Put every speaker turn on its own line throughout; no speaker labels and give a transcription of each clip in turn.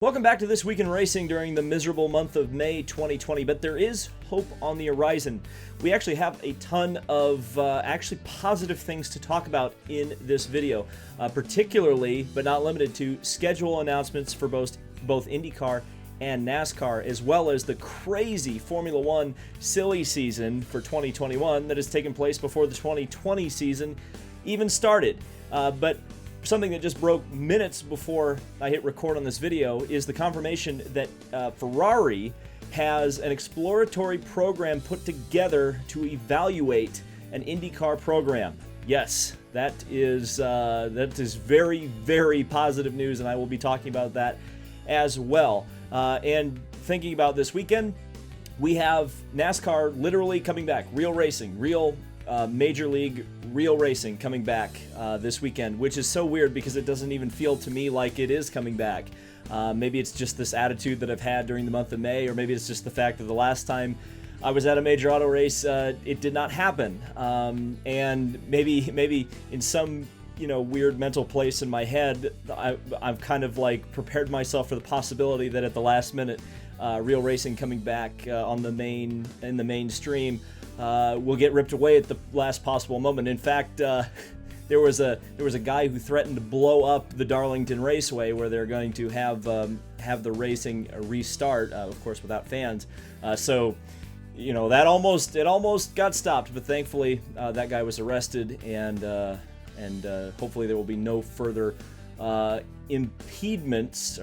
Welcome back to This Week in Racing during the miserable month of May 2020, but there is hope on the horizon. We actually have a ton of actually positive things to talk about in this video, particularly, but not limited to, schedule announcements for both IndyCar and NASCAR, as well as the crazy Formula One silly season for 2021 that has taken place before the 2020 season even started. But something that just broke minutes before I hit record on this video is the confirmation that Ferrari has an exploratory program put together to evaluate an IndyCar program. Yes, that is very, very positive news, and I will be talking about that as well. And thinking about this weekend, we have NASCAR literally coming back, real racing, real Major League real racing coming back this weekend, which is so weird because it doesn't even feel to me like it is coming back. Maybe it's just this attitude that I've had during the month of May, or maybe it's just the fact that the last time I was at a major auto race, it did not happen. And maybe in some weird mental place in my head, I've kind of like prepared myself for the possibility that at the last minute, real racing coming back in the mainstream will get ripped away at the last possible moment. In fact, there was a guy who threatened to blow up the Darlington Raceway, where they're going to have the racing restart, of course, without fans. So that almost got stopped, but thankfully that guy was arrested, and hopefully there will be no further impediments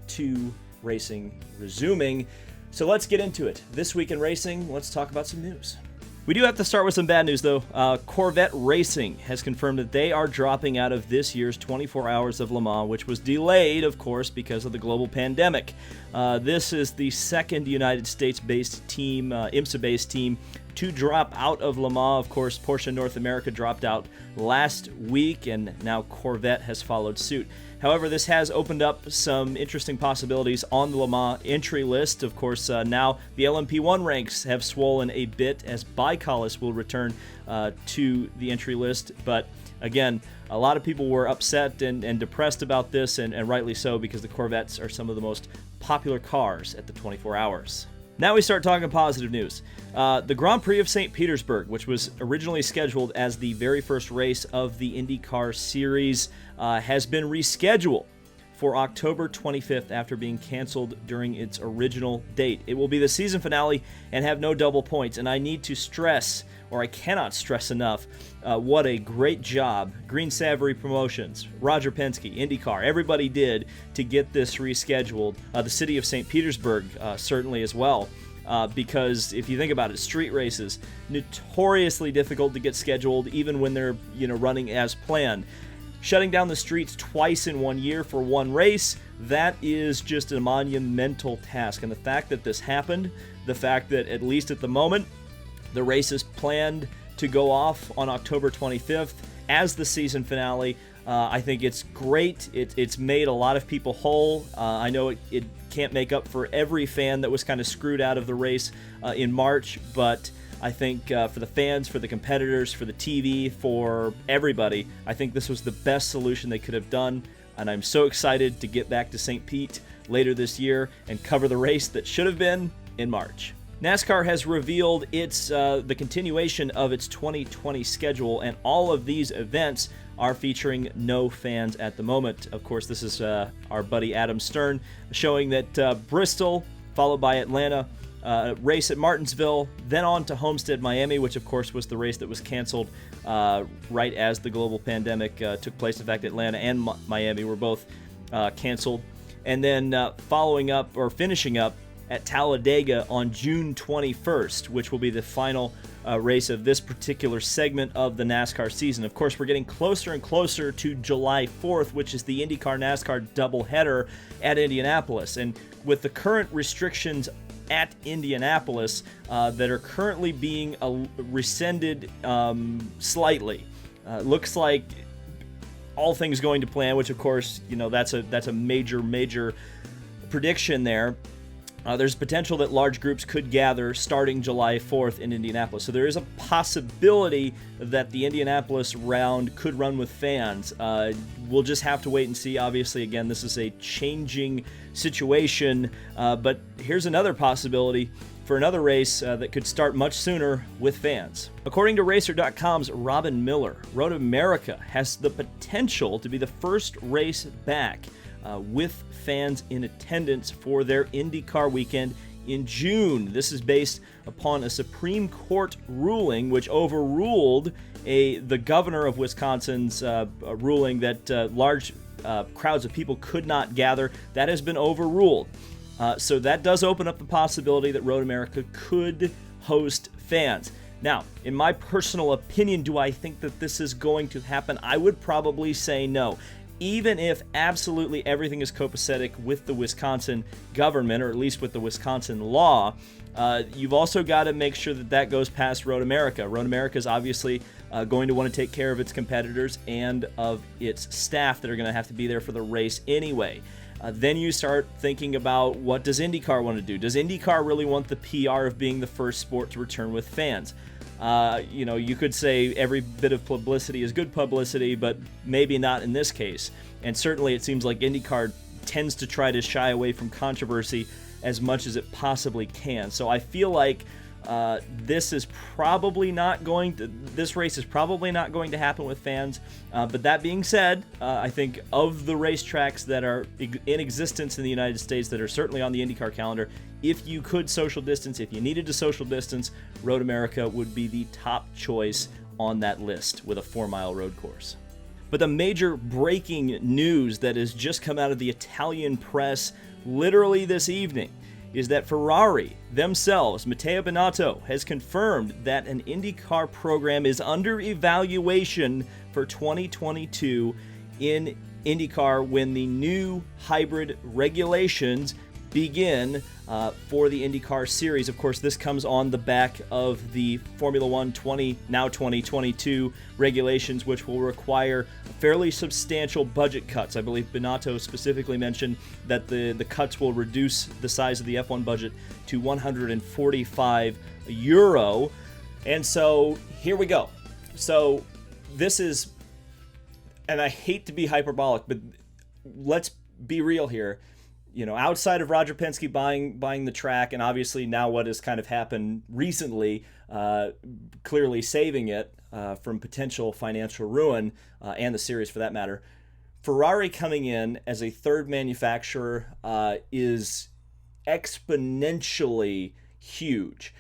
to racing resuming. So let's get into it. This week in racing, let's talk about some news. We do have to start with some bad news, though. Corvette Racing has confirmed that they are dropping out of this year's 24 Hours of Le Mans, which was delayed, of course, because of the global pandemic. This is the second United States-based team, IMSA-based team, to drop out of Le Mans. Of course, Porsche North America dropped out last week, and now Corvette has followed suit. However, this has opened up some interesting possibilities on the Le Mans entry list. Of course, now the LMP1 ranks have swollen a bit as Bicolis will return to the entry list. But again, a lot of people were upset and depressed about this, and rightly so, because the Corvettes are some of the most popular cars at the 24 Hours. Now we start talking positive news. The Grand Prix of St. Petersburg, which was originally scheduled as the very first race of the IndyCar series, has been rescheduled for October 25th after being canceled during its original date. It will be the season finale and have no double points, and I need to stress, or I cannot stress enough, what a great job Green Savory Promotions, Roger Penske, IndyCar, everybody did to get this rescheduled. The city of St. Petersburg certainly as well, because if you think about it, street races, notoriously difficult to get scheduled even when they're running as planned. Shutting down the streets twice in 1 year for one race, that is just a monumental task. And the fact that this happened, the fact that at least at the moment, the race is planned to go off on October 25th as the season finale, I think it's great. It's made a lot of people whole. I know it can't make up for every fan that was kind of screwed out of the race in March, but I think for the fans, for the competitors, for the TV, for everybody, I think this was the best solution they could have done, and I'm so excited to get back to St. Pete later this year and cover the race that should have been in March. NASCAR has revealed the continuation of its 2020 schedule, and all of these events are featuring no fans at the moment. Of course, this is our buddy Adam Stern showing that Bristol, followed by Atlanta, race at Martinsville, then on to Homestead, Miami, which of course was the race that was canceled right as the global pandemic took place. In fact, Atlanta and Miami were both canceled. And then following up or finishing up at Talladega on June 21st, which will be the final race of this particular segment of the NASCAR season. Of course, we're getting closer and closer to July 4th, which is the IndyCar NASCAR doubleheader at Indianapolis. And with the current restrictions at Indianapolis that are currently being rescinded slightly, looks like all things going to plan, which of course, that's a major prediction there. There's potential that large groups could gather starting July 4th in Indianapolis. So there is a possibility that the Indianapolis round could run with fans. we'll just have to wait and see. Obviously, again, this is a changing situation, but here's another possibility for another race that could start much sooner with fans. According to Racer.com's Robin Miller, Road America has the potential to be the first race back with fans in attendance for their IndyCar weekend in June. This is based upon a Supreme Court ruling which overruled the governor of Wisconsin's ruling that large crowds of people could not gather. That has been overruled. So that does open up the possibility that Road America could host fans. Now, in my personal opinion, do I think that this is going to happen? I would probably say no. Even if absolutely everything is copacetic with the Wisconsin government, or at least with the Wisconsin law, you've also got to make sure that that goes past Road America. Road America is obviously going to want to take care of its competitors and of its staff that are going to have to be there for the race anyway. Then you start thinking about, what does IndyCar want to do? Does IndyCar really want the PR of being the first sport to return with fans? You could say every bit of publicity is good publicity, but maybe not in this case. And certainly it seems like IndyCar tends to try to shy away from controversy as much as it possibly can. So I feel like this race is probably not going to happen with fans. But that being said, I think of the racetracks that are in existence in the United States that are certainly on the IndyCar calendar, if you could social distance, if you needed to social distance, Road America would be the top choice on that list with a 4-mile road course. But the major breaking news that has just come out of the Italian press literally this evening is that Ferrari themselves, Matteo Binotto, has confirmed that an IndyCar program is under evaluation for 2022 in IndyCar when the new hybrid regulations begin for the IndyCar series. Of course, this comes on the back of the Formula One 2022 regulations, which will require fairly substantial budget cuts. I believe Binotto specifically mentioned that the cuts will reduce the size of the F1 budget to €145. And so here we go. So this is, and I hate to be hyperbolic, but let's be real here. Outside of Roger Penske buying the track, and obviously now what has kind of happened recently, clearly saving it from potential financial ruin, and the series for that matter, Ferrari coming in as a third manufacturer is exponentially huge.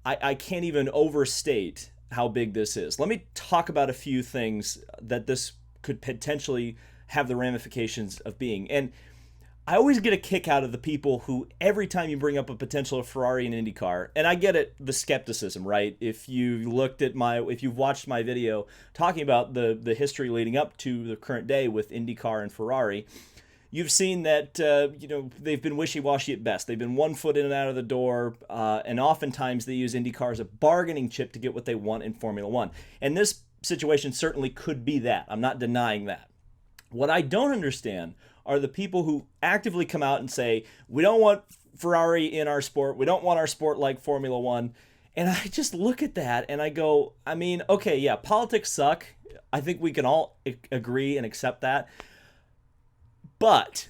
I can't even overstate how big this is. Let me talk about a few things that this could potentially have the ramifications of being. And I always get a kick out of the people who, every time you bring up a potential of Ferrari and IndyCar, and I get it, the skepticism, right? If you've watched my video talking about the history leading up to the current day with IndyCar and Ferrari, you've seen that they've been wishy-washy at best. They've been one foot in and out of the door, and oftentimes they use IndyCar as a bargaining chip to get what they want in Formula One. And this situation certainly could be that. I'm not denying that. What I don't understand are the people who actively come out and say, we don't want Ferrari in our sport. We don't want our sport like Formula One. And I just look at that and I go, okay, yeah, politics suck. I think we can all agree and accept that. But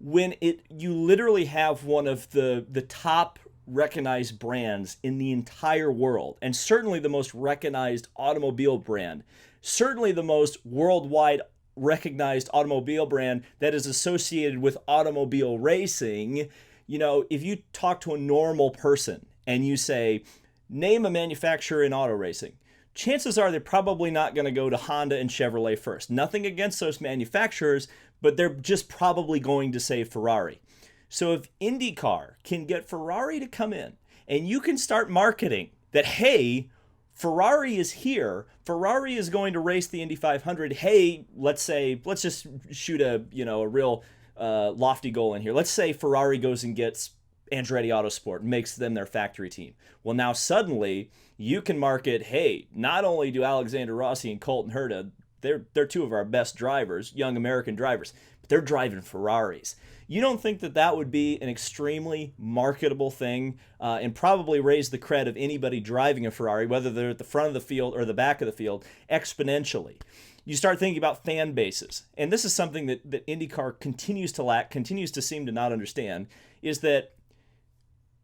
when you literally have one of the top recognized brands in the entire world, and certainly the most recognized automobile brand, certainly the most worldwide recognized automobile brand that is associated with automobile racing, if you talk to a normal person and you say, name a manufacturer in auto racing, chances are they're probably not going to go to Honda and Chevrolet first. Nothing against those manufacturers, but they're just probably going to say Ferrari. So if IndyCar can get Ferrari to come in and you can start marketing that, hey, Ferrari is here. Ferrari is going to race the Indy 500. Hey, let's just shoot a real lofty goal in here. Let's say Ferrari goes and gets Andretti Autosport and makes them their factory team. Well, now suddenly you can market, hey, not only do Alexander Rossi and Colton Herta, they're two of our best drivers, young American drivers, but they're driving Ferraris. You don't think that that would be an extremely marketable thing and probably raise the cred of anybody driving a Ferrari, whether they're at the front of the field or the back of the field, exponentially? You start thinking about fan bases, and this is something that IndyCar continues to lack, continues to seem to not understand, is that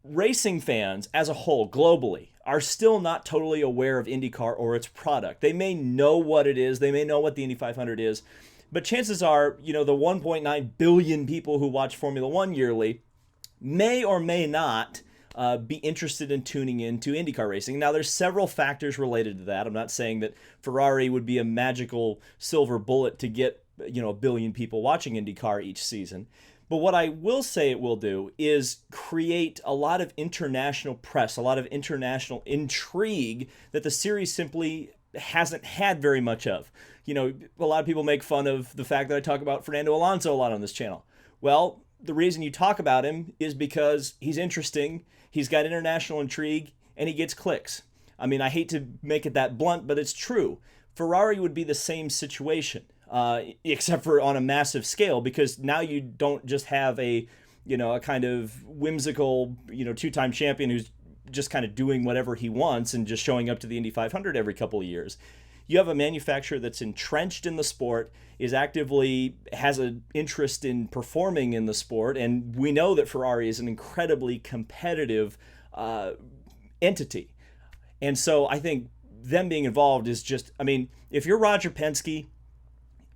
racing fans as a whole, globally, are still not totally aware of IndyCar or its product. They may know what it is, they may know what the Indy 500 is, but chances are, the 1.9 billion people who watch Formula One yearly may or may not be interested in tuning into IndyCar racing. Now, there's several factors related to that. I'm not saying that Ferrari would be a magical silver bullet to get, a billion people watching IndyCar each season. But what I will say it will do is create a lot of international press, a lot of international intrigue that the series simply hasn't had very much of. A lot of people make fun of the fact that I talk about Fernando Alonso a lot on this channel. Well, the reason you talk about him is because he's interesting, he's got international intrigue, and he gets clicks. I mean, I hate to make it that blunt, but it's true. Ferrari would be the same situation, except for on a massive scale, because now you don't just have a kind of whimsical, two-time champion who's just kind of doing whatever he wants and just showing up to the Indy 500 every couple of years. You have a manufacturer that's entrenched in the sport, has an interest in performing in the sport, and we know that Ferrari is an incredibly competitive entity. And so I think them being involved is just, if you're Roger Penske,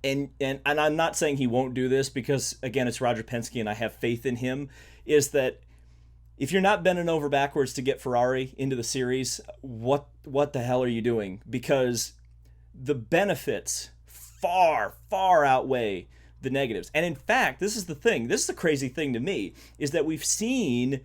and I'm not saying he won't do this because, again, it's Roger Penske and I have faith in him, is that if you're not bending over backwards to get Ferrari into the series, what the hell are you doing? Because the benefits far, far outweigh the negatives. And in fact, this is the crazy thing to me, is that we've seen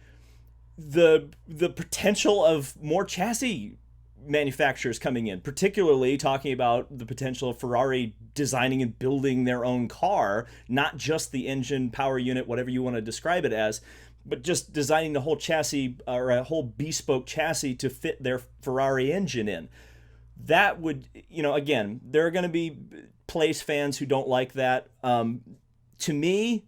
the potential of more chassis manufacturers coming in, particularly talking about the potential of Ferrari designing and building their own car, not just the engine, power unit, whatever you want to describe it as, but just designing the whole chassis or a whole bespoke chassis to fit their Ferrari engine in. That would, again, there are going to be place fans who don't like that. To me,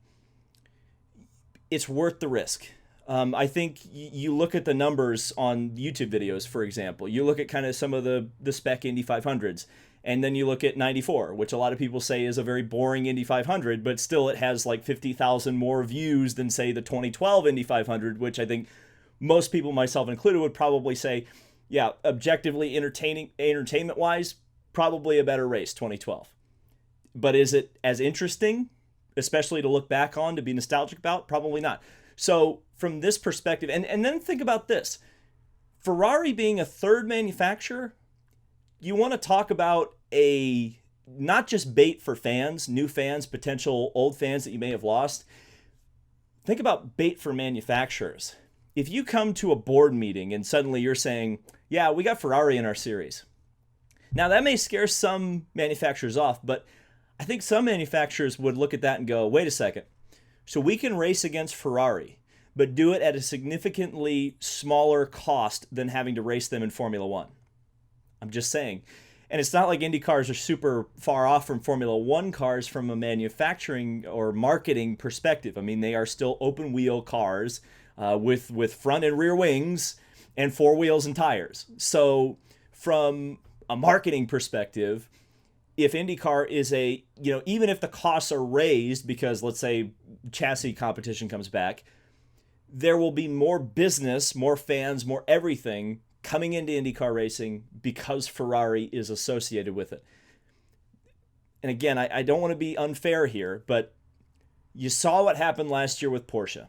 it's worth the risk. I think you look at the numbers on YouTube videos, for example. You look at kind of some of the spec Indy 500s, and then you look at 94, which a lot of people say is a very boring Indy 500, but still it has like 50,000 more views than, say, the 2012 Indy 500, which I think most people, myself included, would probably say, yeah, objectively entertainment-wise, probably a better race, 2012. But is it as interesting, especially to look back on, to be nostalgic about? Probably not. So from this perspective, and then think about this. Ferrari being a third manufacturer, you want to talk about not just bait for fans, new fans, potential old fans that you may have lost. Think about bait for manufacturers. If you come to a board meeting and suddenly you're saying, yeah, we got Ferrari in our series. Now, that may scare some manufacturers off, but I think some manufacturers would look at that and go, wait a second. So we can race against Ferrari, but do it at a significantly smaller cost than having to race them in Formula One. I'm just saying. And it's not like Indy cars are super far off from Formula One cars from a manufacturing or marketing perspective. They are still open wheel cars with front and rear wings and four wheels and tires. So from a marketing perspective, if IndyCar is even if the costs are raised because, let's say, chassis competition comes back, there will be more business, more fans, more everything coming into IndyCar racing because Ferrari is associated with it. And again, I don't want to be unfair here, but you saw what happened last year with Porsche.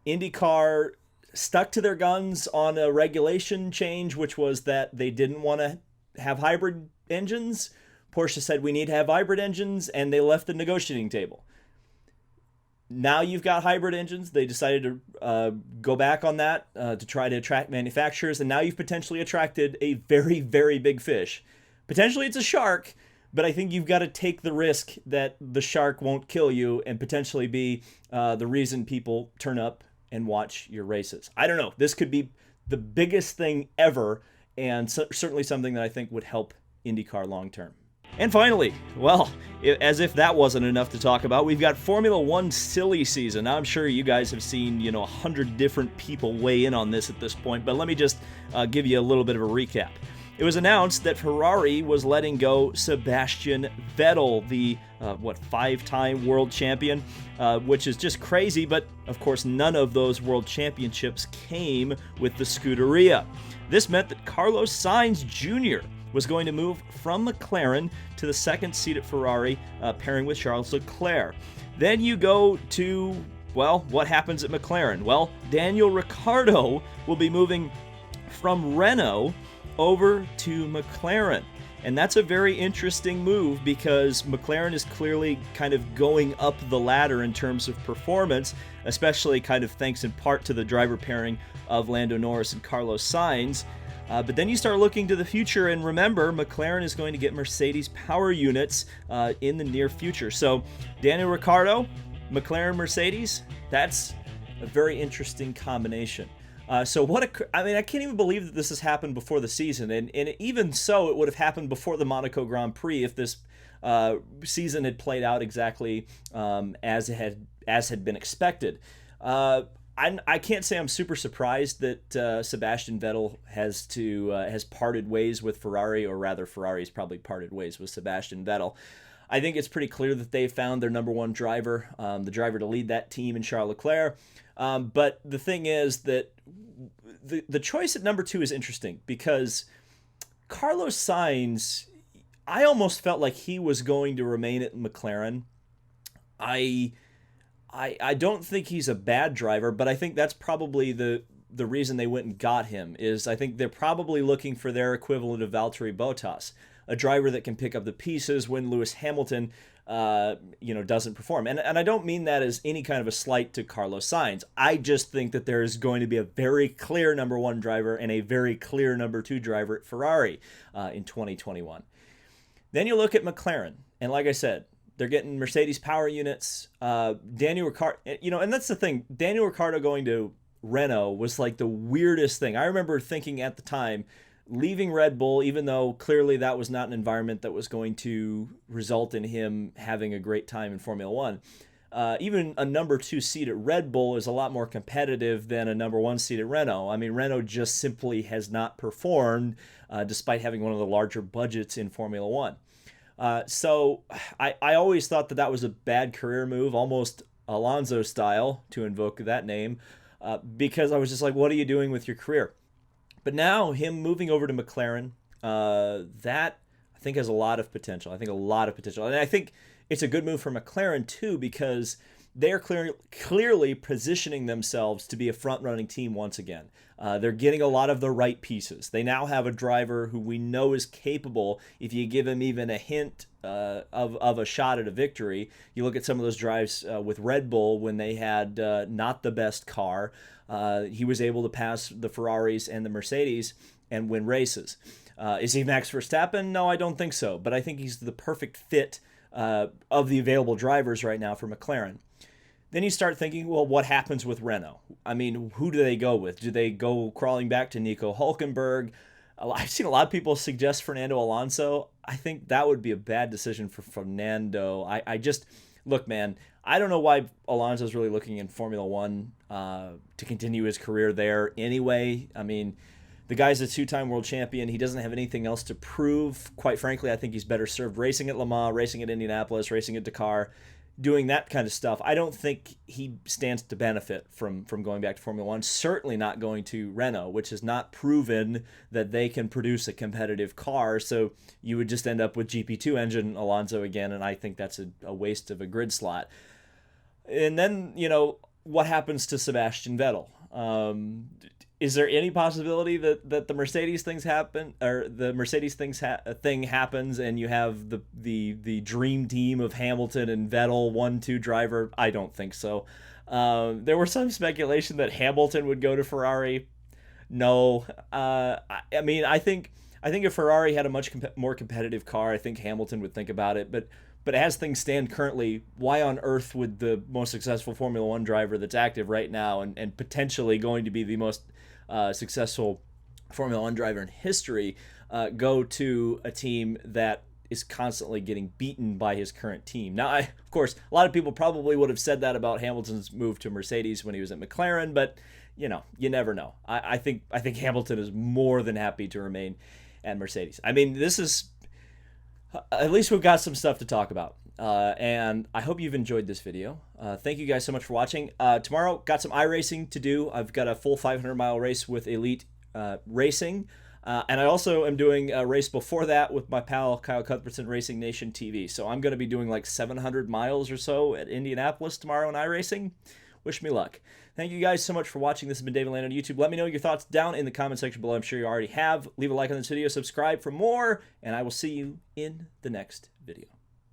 IndyCar stuck to their guns on a regulation change, which was that they didn't want to have hybrid engines. Porsche said we need to have hybrid engines, and they left the negotiating table. Now you've got hybrid engines. They decided to go back on that to try to attract manufacturers, and now you've potentially attracted a very, very big fish. Potentially it's a shark, but I think you've got to take the risk that the shark won't kill you and potentially be the reason people turn up and watch your races. I don't know. This could be the biggest thing ever, and certainly something that I think would help IndyCar long term. And finally, well, as if that wasn't enough to talk about, we've got Formula One silly season. Now, I'm sure you guys have seen, 100 different people weigh in on this at this point, but let me just give you a little bit of a recap. It was announced that Ferrari was letting go Sebastian Vettel, the, 5-time world champion, which is just crazy, but of course none of those world championships came with the Scuderia. This meant that Carlos Sainz Jr. was going to move from McLaren to the second seat at Ferrari, pairing with Charles Leclerc. Then you go to, what happens at McLaren? Well, Daniel Ricciardo will be moving from Renault over to McLaren. And that's a very interesting move because McLaren is clearly kind of going up the ladder in terms of performance, especially kind of thanks in part to the driver pairing of Lando Norris and Carlos Sainz. But then you start looking to the future, and remember, McLaren is going to get Mercedes power units in the near future. So Daniel Ricciardo, McLaren, Mercedes, that's a very interesting combination. I can't even believe that this has happened before the season, and even so, it would have happened before the Monaco Grand Prix if this season had played out exactly as had been expected. I can't say I'm super surprised that Sebastian Vettel has parted ways with Ferrari, or rather, Ferrari's probably parted ways with Sebastian Vettel. I think it's pretty clear that they found their number one driver, the driver to lead that team in Charles Leclerc. But the thing is that the choice at number 2 is interesting because Carlos Sainz, I almost felt like he was going to remain at McLaren. I don't think he's a bad driver, but I think that's probably the reason they went and got him, is I think they're probably looking for their equivalent of Valtteri Bottas, a driver that can pick up the pieces when Lewis Hamilton doesn't perform. And I don't mean that as any kind of a slight to Carlos Sainz. I just think that there is going to be a very clear number 1 driver and a very clear number 2 driver at Ferrari in 2021. Then you look at McLaren, and like I said, they're getting Mercedes power units. Daniel Ricciardo, and that's the thing. Daniel Ricciardo going to Renault was like the weirdest thing. I remember thinking at the time, leaving Red Bull, even though clearly that was not an environment that was going to result in him having a great time in Formula One. Even a number 2 seat at Red Bull is a lot more competitive than a number 1 seat at Renault. I mean, Renault just simply has not performed despite having one of the larger budgets in Formula One. So I always thought that was a bad career move, almost Alonso style, to invoke that name, because I was just like, what are you doing with your career? But now him moving over to McLaren, that I think has a lot of potential. And I think it's a good move for McLaren too, because they're clearly positioning themselves to be a front-running team once again. They're getting a lot of the right pieces. They now have a driver who we know is capable if you give him even a hint of a shot at a victory. You look at some of those drives with Red Bull when they had not the best car. He was able to pass the Ferraris and the Mercedes and win races. Is he Max Verstappen? No, I don't think so. But I think he's the perfect fit of the available drivers right now for McLaren. Then you start thinking, well, what happens with Renault? I mean, who do they go with? Do they go crawling back to Nico Hülkenberg? I've seen a lot of people suggest Fernando Alonso. I think that would be a bad decision for Fernando. I just, look, man, I don't know why Alonso's really looking in Formula One to continue his career there anyway. I mean, the guy's a 2-time world champion. He doesn't have anything else to prove. Quite frankly, I think he's better served racing at Le Mans, racing at Indianapolis, racing at Dakar, doing that kind of stuff. I don't think he stands to benefit from going back to Formula One. Certainly not going to Renault, which has not proven that they can produce a competitive car. So you would just end up with GP2 engine Alonso again, and I think that's a waste of a grid slot. And then, what happens to Sebastian Vettel? Is there any possibility that the Mercedes things happen, or the Mercedes thing happens, and you have the dream team of Hamilton and Vettel 1-2 driver? I don't think so. There was some speculation that Hamilton would go to Ferrari. No, I think if Ferrari had a much more competitive car, I think Hamilton would think about it. But as things stand currently, why on earth would the most successful Formula One driver that's active right now and potentially going to be the most successful Formula One driver in history go to a team that is constantly getting beaten by his current team. Now, of course, a lot of people probably would have said that about Hamilton's move to Mercedes when he was at McLaren, but you never know. I think Hamilton is more than happy to remain at Mercedes. I mean, this is, at least we've got some stuff to talk about. And I hope you've enjoyed this video. Thank you guys so much for watching. Tomorrow, got some iRacing to do. I've got a full 500-mile race with Elite Racing. And I also am doing a race before that with my pal Kyle Cuthbertson, Racing Nation TV. So I'm going to be doing like 700 miles or so at Indianapolis tomorrow in iRacing. Wish me luck. Thank you guys so much for watching. This has been David Land on YouTube. Let me know your thoughts down in the comment section below. I'm sure you already have. Leave a like on this video, subscribe for more, and I will see you in the next video.